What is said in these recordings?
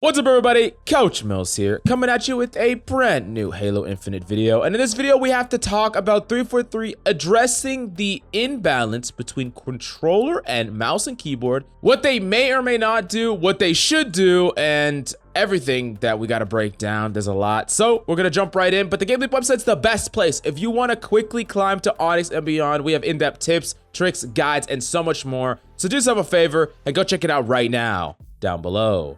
What's up, everybody? Coach Mills here, coming at you with a brand new Halo Infinite video. And in this video, we have to talk about 343 addressing the imbalance between controller and mouse and keyboard, what they may or may not do, what they should do, and everything that we got to break down. There's a lot, so we're gonna jump right in. But the GameLeap website's the best place if you want to quickly climb to Onyx and beyond. We have in-depth tips, tricks, guides, and so much more. So do yourself a favor and go check it out right now down below.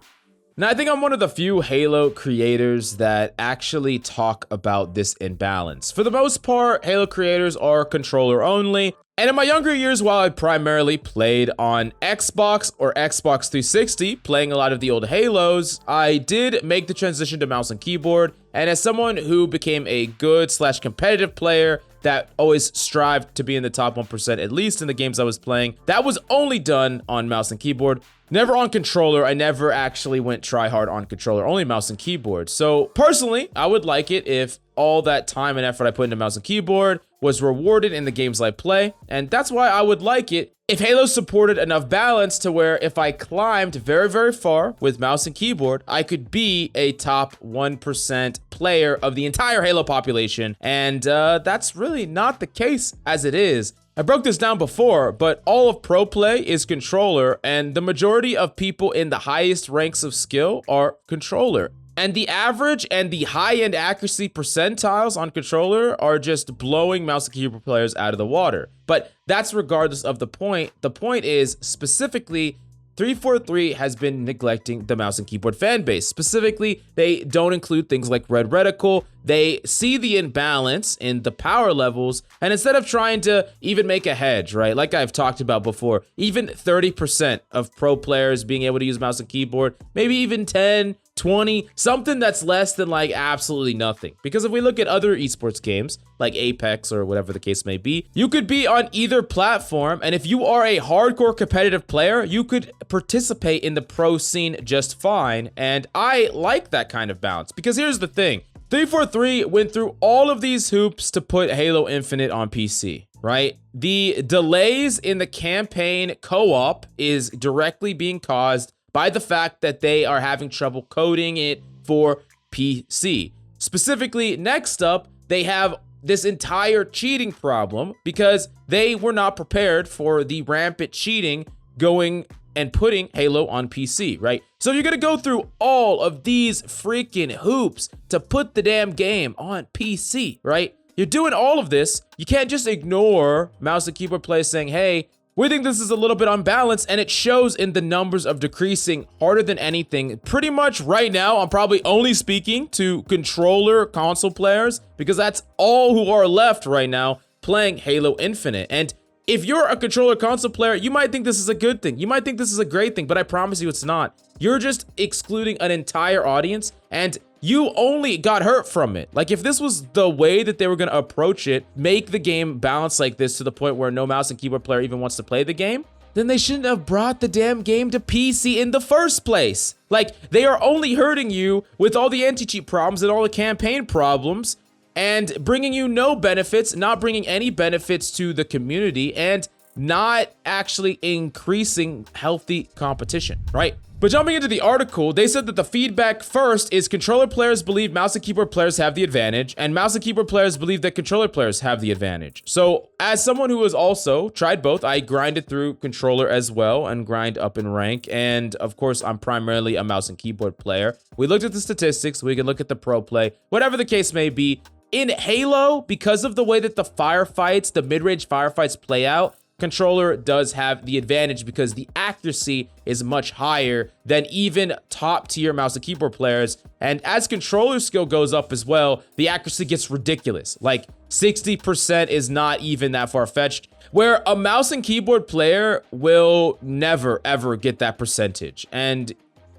Now, I think I'm one of the few Halo creators that actually talk about this imbalance. For the most part, Halo creators are controller only. And in my younger years, while I primarily played on Xbox or Xbox 360, playing a lot of the old Halos, I did make the transition to mouse and keyboard. And as someone who became a good/competitive player that always strived to be in the top 1%, at least in the games I was playing, that was only done on mouse and keyboard. Never on controller. I never actually went try hard on controller, only mouse and keyboard. So personally, I would like it if all that time and effort I put into mouse and keyboard was rewarded in the games I play. And that's why I would like it if Halo supported enough balance to where if I climbed very, very far with mouse and keyboard, I could be a top 1% player of the entire Halo population. And that's really not the case as it is. I broke this down before, but all of pro play is controller, and the majority of people in the highest ranks of skill are controller. And the average and the high-end accuracy percentiles on controller are just blowing mouse and keyboard players out of the water. But that's regardless of the point. The point is, specifically, 343 has been neglecting the mouse and keyboard fan base. Specifically, they don't include things like red reticle. They see the imbalance in the power levels, and instead of trying to even make a hedge, right, like I've talked about before, even 30% of pro players being able to use mouse and keyboard, maybe even 10, 20, something that's less than like absolutely nothing. Because if we look at other esports games like Apex or whatever the case may be, you could be on either platform, and if you are a hardcore competitive player, you could participate in the pro scene just fine. And I like that kind of balance, because here's the thing. 343 went through all of these hoops to put Halo Infinite on PC, right? The delays in the campaign co-op is directly being caused by the fact that they are having trouble coding it for PC. Specifically, next up, they have this entire cheating problem because they were not prepared for the rampant cheating going and putting Halo on PC, right? So you're gonna go through all of these freaking hoops to put the damn game on PC, right? You're doing all of this. You can't just ignore mouse and keyboard players saying, hey, we think this is a little bit unbalanced, and it shows in the numbers of decreasing harder than anything. Pretty much right now, I'm probably only speaking to controller console players because that's all who are left right now playing Halo Infinite. And if you're a controller console player, you might think this is a good thing. You might think this is a great thing, but I promise you it's not. You're just excluding an entire audience, and you only got hurt from it. Like, if this was the way that they were gonna approach it, make the game balance like this to the point where no mouse and keyboard player even wants to play the game, then they shouldn't have brought the damn game to PC in the first place. Like, they are only hurting you with all the anti-cheat problems and all the campaign problems, and bringing you no benefits, not bringing any benefits to the community, and not actually increasing healthy competition, right? But jumping into the article, they said that the feedback first is controller players believe mouse and keyboard players have the advantage, and mouse and keyboard players believe that controller players have the advantage. So as someone who has also tried both, I grinded through controller as well and grind up in rank. And of course, I'm primarily a mouse and keyboard player. We looked at the statistics. We can look at the pro play, whatever the case may be. In Halo, because of the way that the firefights, the mid-range firefights play out, controller does have the advantage because the accuracy is much higher than even top tier mouse and keyboard players. And as controller skill goes up as well, the accuracy gets ridiculous. Like 60% is not even that far-fetched, where a mouse and keyboard player will never ever get that percentage. And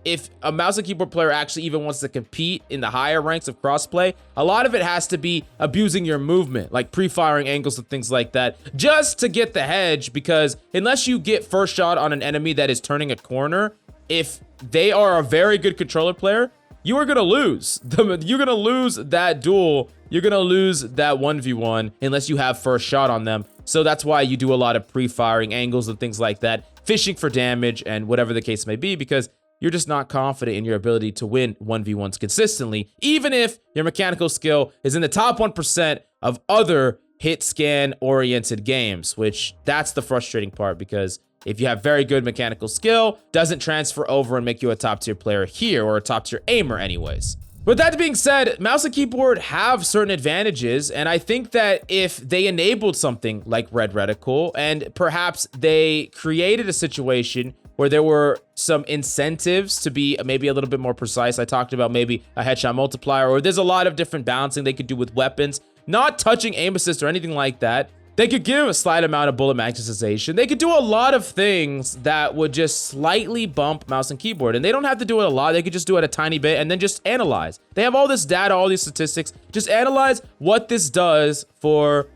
if a mouse and keyboard player actually even wants to compete in the higher ranks of crossplay, a lot of it has to be abusing your movement, like pre-firing angles and things like that, just to get the hedge, because unless you get first shot on an enemy that is turning a corner, if they are a very good controller player, you are gonna lose. You're gonna lose that duel. You're gonna lose that 1v1 unless you have first shot on them. So that's why you do a lot of pre-firing angles and things like that, fishing for damage and whatever the case may be, because you're just not confident in your ability to win 1v1s consistently, even if your mechanical skill is in the top 1% of other hit scan oriented games, which that's the frustrating part, because if you have very good mechanical skill, doesn't transfer over and make you a top tier player here, or a top tier aimer anyways. But that being said, mouse and keyboard have certain advantages, and I think that if they enabled something like Red Reticle, and perhaps they created a situation where there were some incentives to be maybe a little bit more precise. I talked about maybe a headshot multiplier, or there's a lot of different balancing they could do with weapons, not touching aim assist or anything like that. They could give a slight amount of bullet maximization. They could do a lot of things that would just slightly bump mouse and keyboard. And they don't have to do it a lot. They could just do it a tiny bit and then just analyze. They have all this data, all these statistics. Just analyze what this does for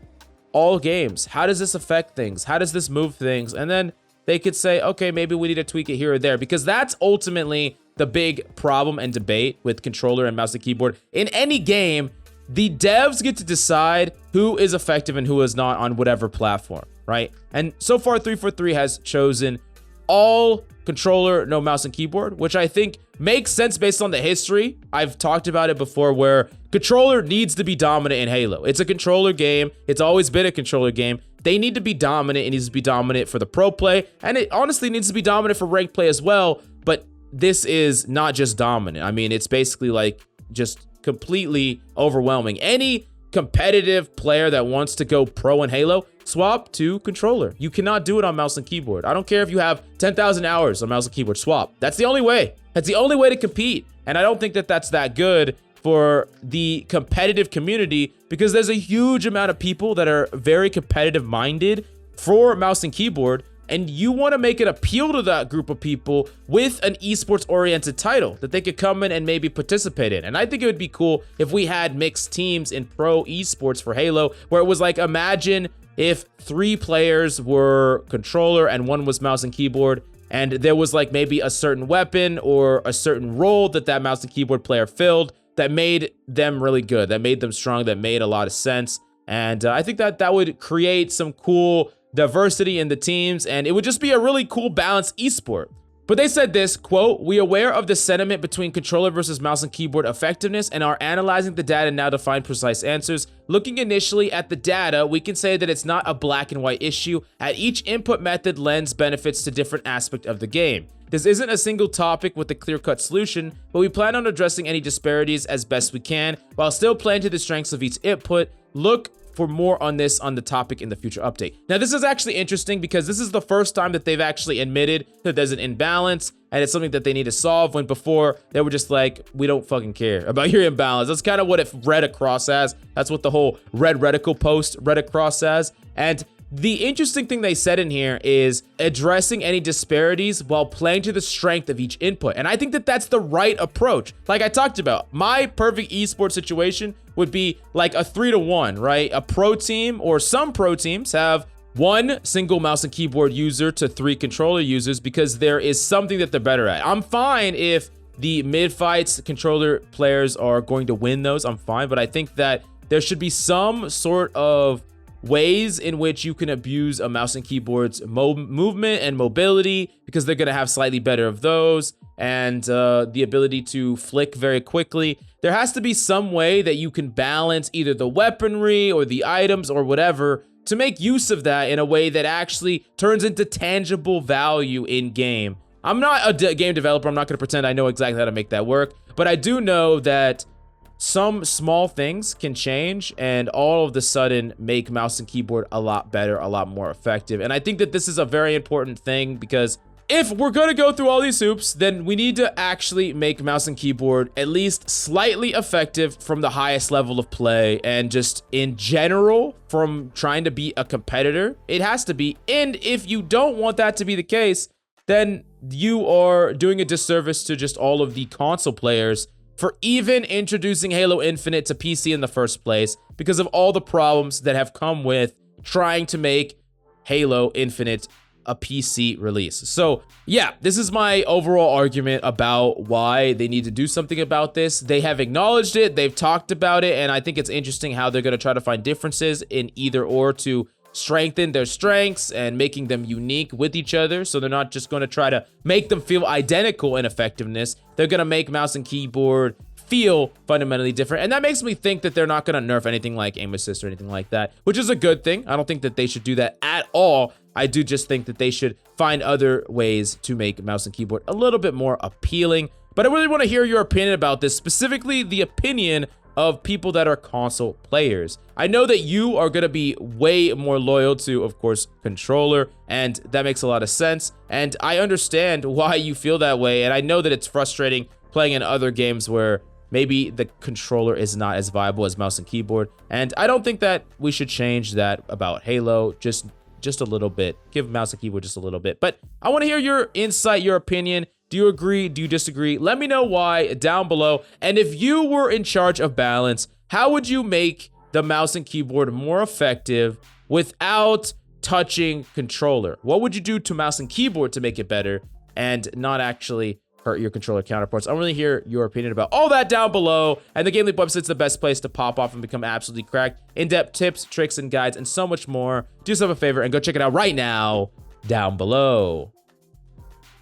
all games. How does this affect things? How does this move things? And then they could say, okay, maybe we need to tweak it here or there, because that's ultimately the big problem and debate with controller and mouse and keyboard. In any game, the devs get to decide who is effective and who is not on whatever platform, right? And so far, 343 has chosen all controller, no mouse and keyboard, which I think makes sense based on the history. I've talked about it before, where controller needs to be dominant in Halo. It's a controller game. It's always been a controller game. They need to be dominant. It needs to be dominant for the pro play, and it honestly needs to be dominant for ranked play as well. But this is not just dominant. I mean, it's basically like just completely overwhelming. Any competitive player that wants to go pro in Halo, swap to controller. You cannot do it on mouse and keyboard. I don't care if you have 10,000 hours on mouse and keyboard, swap. That's the only way. That's the only way to compete. And I don't think that that's that good for the competitive community, because there's a huge amount of people that are very competitive minded for mouse and keyboard, and you want to make it appeal to that group of people with an esports oriented title that they could come in and maybe participate in. And I think it would be cool if we had mixed teams in pro esports for Halo, where it was like, imagine if 3 players were controller and 1 was mouse and keyboard, and there was like maybe a certain weapon or a certain role that that mouse and keyboard player filled that made them really good, that made them strong, that made a lot of sense. And I think that that would create some cool diversity in the teams, and it would just be a really cool balanced esport. But they said this, quote, "We are aware of the sentiment between controller versus mouse and keyboard effectiveness and are analyzing the data now to find precise answers. Looking initially at the data, we can say that it's not a black and white issue, as each input method lends benefits to different aspects of the game. This isn't a single topic with a clear-cut solution, but we plan on addressing any disparities as best we can, while still playing to the strengths of each input. Look for more on this on the topic in the future update." Now, this is actually interesting, because this is the first time that they've actually admitted that there's an imbalance, and it's something that they need to solve, when before they were just like, we don't fucking care about your imbalance. That's kind of what it read across as. That's what the whole Red Reticle post read across as. And the interesting thing they said in here is addressing any disparities while playing to the strength of each input. And I think that that's the right approach. Like I talked about, my perfect esports situation would be like a 3-to-1, right? A pro team, or some pro teams have 1 single mouse and keyboard user to 3 controller users, because there is something that they're better at. I'm fine if the mid fights controller players are going to win those. I'm fine, but I think that there should be some sort of ways in which you can abuse a mouse and keyboard's movement and mobility, because they're going to have slightly better of those, and the ability to flick very quickly. There has to be some way that you can balance either the weaponry or the items or whatever to make use of that in a way that actually turns into tangible value in game. I'm not a game developer. I'm not going to pretend I know exactly how to make that work, but I do know that some small things can change and all of the sudden make mouse and keyboard a lot better, a lot more effective. And I think that this is a very important thing, because if we're going to go through all these hoops, then we need to actually make mouse and keyboard at least slightly effective from the highest level of play, and just in general from trying to be a competitor, it has to be. And if you don't want that to be the case, then you are doing a disservice to just all of the console players for even introducing Halo Infinite to PC in the first place, because of all the problems that have come with trying to make Halo Infinite a PC release. So yeah, this is my overall argument about why they need to do something about this. They have acknowledged it, they've talked about it, and I think it's interesting how they're going to try to find differences in either or to strengthen their strengths and making them unique with each other. So they're not just going to try to make them feel identical in effectiveness. They're going to make mouse and keyboard feel fundamentally different. And that makes me think that they're not going to nerf anything like aim assist or anything like that, which is a good thing. I don't think that they should do that at all. I do just think that they should find other ways to make mouse and keyboard a little bit more appealing. But I really want to hear your opinion about this, specifically the opinion of people that are console players. I know that you are going to be way more loyal to, of course, controller, and that makes a lot of sense. And I understand why you feel that way, and I know that it's frustrating playing in other games where maybe the controller is not as viable as mouse and keyboard. And I don't think that we should change that about Halo, just a little bit. Give mouse and keyboard just a little bit. But I want to hear your insight, your opinion. Do you agree? Do you disagree? Let me know why down below. And if you were in charge of balance, how would you make the mouse and keyboard more effective without touching controller? What would you do to mouse and keyboard to make it better and not actually hurt your controller counterparts? I want to hear your opinion about all that down below. And the GameLeap website's the best place to pop off and become absolutely cracked. In-depth tips, tricks, and guides, and so much more. Do yourself a favor and go check it out right now down below.